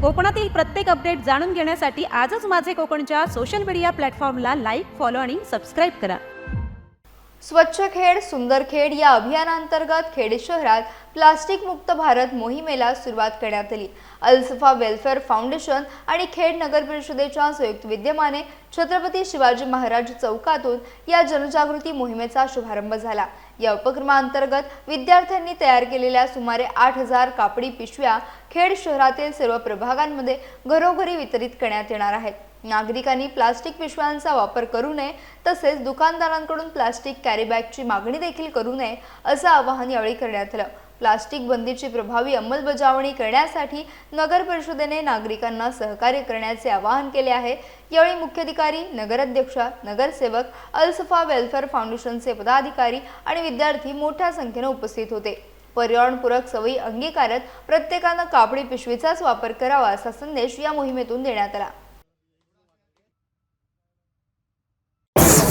कोकणातील प्रत्येक अपडेट जाणून घेण्यासाठी आजच माझे कोकणच्या सोशल मीडिया प्लॅटफॉर्मला लाईक, फॉलो आणि सबस्क्राईब करा। स्वच्छ खेड सुंदर खेड या अभियानांतर्गत खेड शहरात प्लास्टिक मुक्त भारत मोहिमेला सुरुवात करण्यात आली। अलसफा वेलफेअर फाउंडेशन आणि खेड नगर परिषदेच्या संयुक्त विद्यमाने छत्रपती शिवाजी महाराज चौकातून या जनजागृती मोहिमेचा शुभारंभ झाला। या उपक्रमांतर्गत विद्यार्थ्यांनी तयार केलेल्या सुमारे 8000 कापडी पिशव्या खेड शहरातील सर्व प्रभागांमध्ये घरोघरी वितरित करण्यात येणार आहेत। नागरिकांनी प्लास्टिक पिशव्यांचा वापर करू नये, तसेच दुकानदारांकडून प्लास्टिक कॅरी बॅगची मागणी देखील करू नये असं आवाहन यावेळी करण्यात आलं। प्लास्टिक बंदीची प्रभावी अंमलबजावणी करण्यासाठी नगर परिषदेने नागरिकांना सहकार्य करण्याचे आवाहन केले आहे। यावेळी मुख्याधिकारी, नगराध्यक्ष, नगरसेवक, अलसफा वेलफेअर फाउंडेशनचे पदाधिकारी आणि विद्यार्थी मोठ्या संख्येने उपस्थित होते। पर्यावरणपूरक सवयी अंगीकारत प्रत्येकाने कापडी पिशवीचाच वापर करावा असा संदेश या मोहिमेतून देण्यात आला।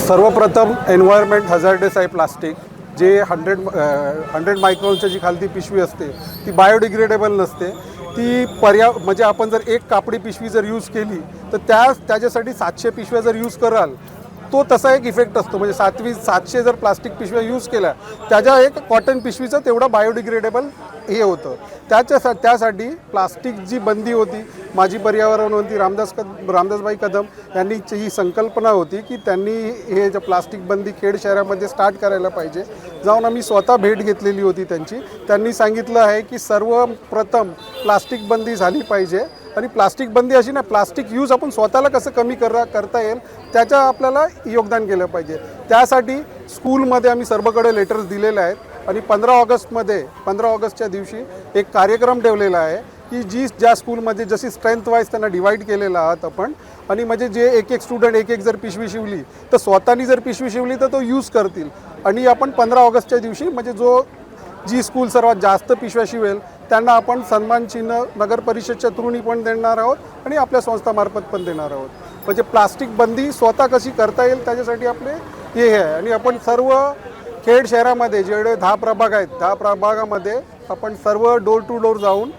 सर्वप्रथम एन्व्हायरमेंट हजार्डस आहे प्लास्टिक, जे 100 मायक्रॉनची जी खालती पिशवी असते ती बायोडिग्रेडेबल नसते। ती म्हणजे आपण जर एक कापडी पिशवी जर यूज केली तर त्याच्यासाठी 700 पिशव्या जर यूज कराल तो तसा एक इफेक्ट असतो। म्हणजे 700 जर प्लास्टिक पिशव्या यूज केल्या त्याच्या एक कॉटन पिशवीचं तेवढं बायोडिग्रेडेबल हे होतं। त्यासाठी प्लास्टिक जी बंदी होती, माजी पर्यावरण मंत्री रामदासभाई कदम यांनी ही संकल्पना होती की त्यांनी हे जे प्लास्टिक बंदी खेड शहरामध्ये स्टार्ट करायला पाहिजे। जाऊन आम्ही स्वतः भेट घेतलेली होती त्यांची। त्यांनी सांगितलं आहे की सर्वप्रथम प्लास्टिक बंदी झाली पाहिजे आणि प्लास्टिक बंदी अशी ना, प्लास्टिक यूज आपण स्वतःला कसं कमी करता येईल त्याच्या आपल्याला योगदान केलं पाहिजे। त्यासाठी स्कूलमध्ये आम्ही सर्वकडे लेटर्स दिलेले आहेत आणि 15 ऑगस्टच्या दिवशी एक कार्यक्रम ठेवलेला आहे की ज्या स्कूलमध्ये जशी स्ट्रेंथ वाईज त्यांना डिवाईड केलेला आहात आपण, आणि म्हणजे जे एक स्टुडंट एक जर पिशवी शिवली तर स्वतःनी जर पिशवी शिवली तर तो यूज करतील। आणि आपण 15 ऑगस्टच्या दिवशी म्हणजे जी स्कूल सर्वात जास्त पिशव्या शिवेल त्यांना आपण सन्मान चिन्ह नगर परिषदच्या थ्रूनी पण देणार आहोत आणि आपल्या संस्थामार्फत पण देणार आहोत। म्हणजे प्लास्टिक बंदी स्वतः कशी करता येईल त्याच्यासाठी आपले हे आहे। आणि आपण सर्व खेड शहरामध्ये जेवढे 10 प्रभाग आहेत 10 प्रभागामध्ये आपण सर्व डोर टू डोर जाऊन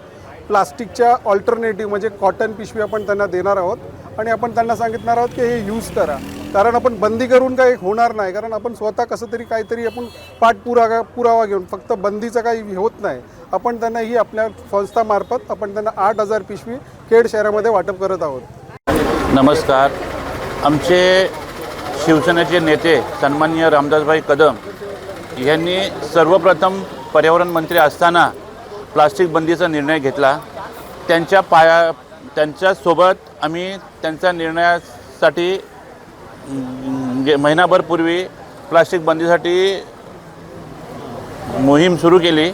प्लास्टिकच्या ऑल्टरनेटिव्ह म्हणजे कॉटन पिशवी आपण त्यांना देणार आहोत आणि आपण त्यांना सांगितणार आहोत की हे यूज करा। कारण आपण बंदी करून काही होणार नाही, कारण आपण स्वतः कसं तरी काहीतरी आपण पुरावा घेऊन फक्त बंदीचं काही होत नाही। आपण त्यांना ही आपल्या संस्थामार्फत आपण त्यांना 8000 पिशवी खेड शहरामध्ये वाटप करत आहोत। नमस्कार। आमचे शिवसेनेचे नेते सन्माननीय रामदासभाई कदम यांनी सर्वप्रथम पर्यावरण मंत्री असताना प्लास्टिक बंदीचा निर्णय घेतला। त्यांच्यासोबत आम्ही त्यांच्या निर्णयासाठी महिनाभर पूर्वी प्लास्टिक बंदीसाठी मोहीम सुरू केली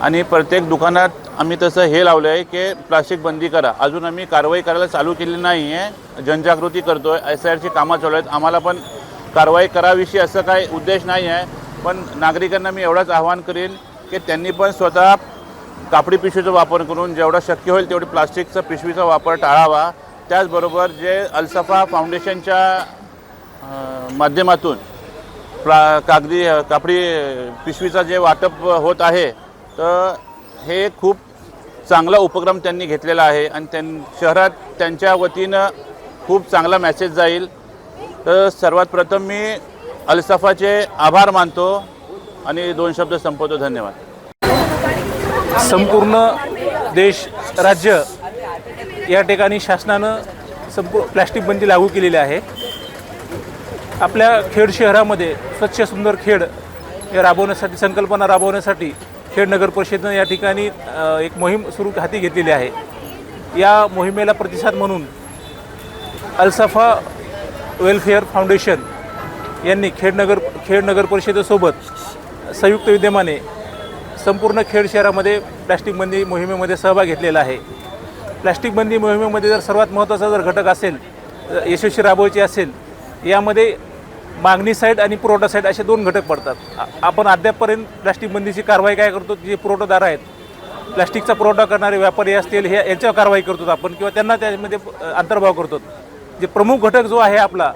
आणि प्रत्येक दुकानात आम्ही तसं हे लावलं आहे की प्लास्टिक बंदी करा। अजून आम्ही कारवाई करायला चालू केली नाही आहे, जनजागृती करतो आहे, SIRची कामं चालू आहेत। आम्हाला पण कारवाई करावीशी असं काही उद्देश नाही आहे, पण नागरिकांना मी एवढंच आवाहन करेन की त्यांनी पण स्वतः कापडी पिशवीचा वापर करून जेवढा शक्य होईल तेवढी प्लास्टिकचा पिशवीचा वापर टाळावा। त्याचबरोबर जे अलसफा फाउंडेशनच्या माध्यमातून कापडी पिशवीचा जे वाटप होत आहे तर हे खूप चांगला उपक्रम त्यांनी घेतलेला आहे आणि शहरात त्यांच्या वतीनं खूप चांगला मेसेज जाईल। तर सर्वात प्रथम मी अलसफाचे आभार मानतो आणि 2 शब्द संपवतो। धन्यवाद। संपूर्ण देश, राज्य या ठिकाणी शासनानं प्लास्टिक बंदी लागू केलेली आहे। आपल्या खेड शहरामध्ये स्वच्छ सुंदर खेड या राबवण्यासाठी संकल्पना राबवण्यासाठी खेड नगर परिषदेनं या ठिकाणी एक मोहीम हाती घेतलेली आहे। या मोहिमेला प्रतिसाद म्हणून अलसफा वेलफेअर फाउंडेशन यांनी खेड नगर परिषदेसोबत संयुक्त विद्यमाने संपूर्ण खेड शहरामध्ये प्लास्टिक बंदी मोहिमेमध्ये सहभाग घेतलेला आहे। प्लास्टिक बंदी मोहिमेमध्ये जर सर्वात महत्त्वाचा जर घटक असेल, यशस्वी राबवायची असेल, यामध्ये मागणी साईड आणि पुरवठा साईड असे 2 घटक पडतात। आपण अद्यापपर्यंत प्लास्टिक बंदीची कारवाई काय करतो, जे पुरवठादार आहेत, प्लास्टिकचा पुरवठा करणारे व्यापारी असतील हे यांच्यावर कारवाई करतो आपण किंवा त्यांना त्यामध्ये अंतर्भाव करतो। जे प्रमुख घटक जो आहे आपला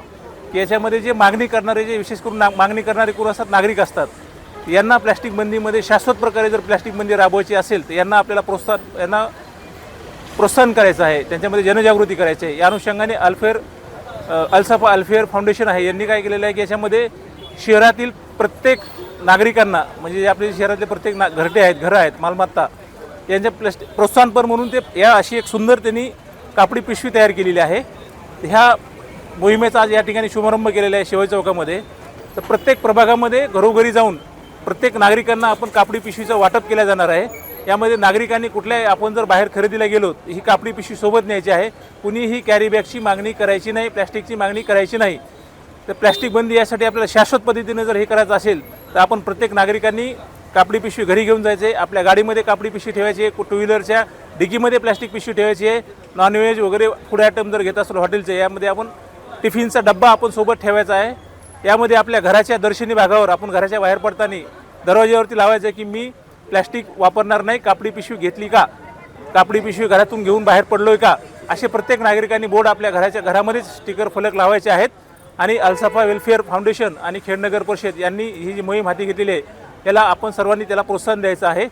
की याच्यामध्ये जे मागणी करणारे, जे विशेष करून मागणी करणारे कोण असतात, नागरिक असतात, यांना प्लास्टिक बंदीमध्ये शाश्वत प्रकारे जर प्लास्टिक बंदी राबवायची असेल तर यांना आपल्याला प्रोत्साहन करायचं आहे, त्यांच्यामध्ये जनजागृती करायची आहे. या अनुषंगाने अल्सफा अल्फेअर फाउंडेशन आहे यांनी काय केलेलं आहे की याच्यामध्ये शहरातील प्रत्येक नागरिकांना, म्हणजे जे आपले शहरातले प्रत्येक घरटे आहेत, घरं आहेत, मालमत्ता यांच्या प्रोत्साहनपर म्हणून ते या अशी एक सुंदर त्यांनी कापडी पिशवी तयार केलेली आहे. ह्या मोहिमेचा आज या ठिकाणी शुभारंभ केलेला आहे शिवाजी चौकामध्ये. तर प्रत्येक प्रभागामध्ये घरोघरी जाऊन प्रत्येक नागरिकांना आपण कापडी पिशवीचं वाटप केलं जाणार आहे. यामध्ये नागरिकांनी कुठल्याही, आपण जर बाहेर खरेदीला गेलो ही कापडी पिशवी सोबत न्यायची आहे. कुणीही कॅरी बॅगची मागणी करायची नाही, प्लॅस्टिकची मागणी करायची नाही. तर प्लॅस्टिक बंदी यासाठी आपल्याला शाश्वत पद्धतीने जर हे करायचं असेल तर आपण प्रत्येक नागरिकांनी कापडी पिशवी घरी घेऊन जायचे, आपल्या गाडीमध्ये कापडी पिशवी ठेवायची आहे, टू व्हीलरच्या डिकीमध्ये प्लॅस्टिक पिशवी ठेवायची आहे. नॉनव्हेज वगैरे फूड आयटम जर घेत असेल हॉटेलचे, यामध्ये आपण टिफिनचा डब्बा आपण सोबत ठेवायचा आहे. यामध्ये आपल्या घराच्या दर्शनी भागावर आपण घराच्या बाहेर पडताना दरवाज्यावरती लावायचं आहे की मी प्लॅस्टिक वापरणार नाही, कापडी पिशवी घेतली का, कापडी पिशवी घरातून घेऊन बाहेर पडलोय का, असे प्रत्येक नागरिकांनी बोर्ड आपल्या घरामध्येच स्टिकर फलक लावायचे आहेत. आणि अल्सफा वेलफेअर फाउंडेशन आणि खेडनगर परिषद यांनी ही जी मोहीम हाती घेतलेली आहे याला आपण सर्वांनी त्याला प्रोत्साहन द्यायचं आहे.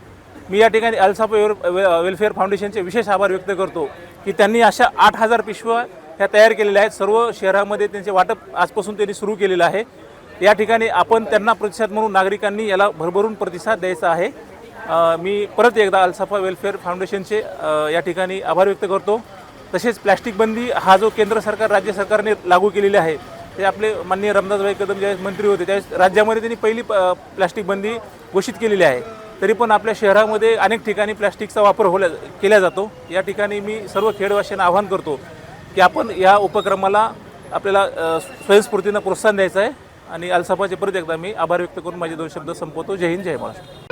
मी या ठिकाणी अल्सफा वेलफेअर फाउंडेशनचे विशेष आभार व्यक्त करतो की त्यांनी अशा 8,000 पिशव्या ह्या तयार केलेल्या आहेत. सर्व शहरामध्ये त्यांचे वाटप आजपासून त्यांनी सुरू केलेलं आहे. या ठिकाणी आपण त्यांना प्रतिसाद म्हणून नागरिकांनी याला भरभरून प्रतिसाद द्यायचा आहे. मी परत एकदा अल्सफा वेलफेअर फाउंडेशनचे या ठिकाणी आभार व्यक्त करतो. तसेच प्लॅस्टिक बंदी हा जो केंद्र सरकार राज्य सरकारने लागू केलेली आहे, ते आपले माननीय रामदासभाई कदम ज्यावेळेस मंत्री होते त्यावेळेस राज्यामध्ये त्यांनी पहिली प्लॅस्टिक बंदी घोषित केलेली आहे. तरी पण आपल्या शहरामध्ये अनेक ठिकाणी प्लॅस्टिकचा वापर केला जातो. या ठिकाणी मी सर्व खेडवासियांना आवाहन करतो की आपण या उपक्रमाला आपल्याला स्वयंस्फूर्तीनं प्रोत्साहन द्यायचं आहे. आणि अल्सफाचे परत एकदा मी आभार व्यक्त करून माझे 2 शब्द संपवतो. जय हिंद, जय महाराष्ट्र.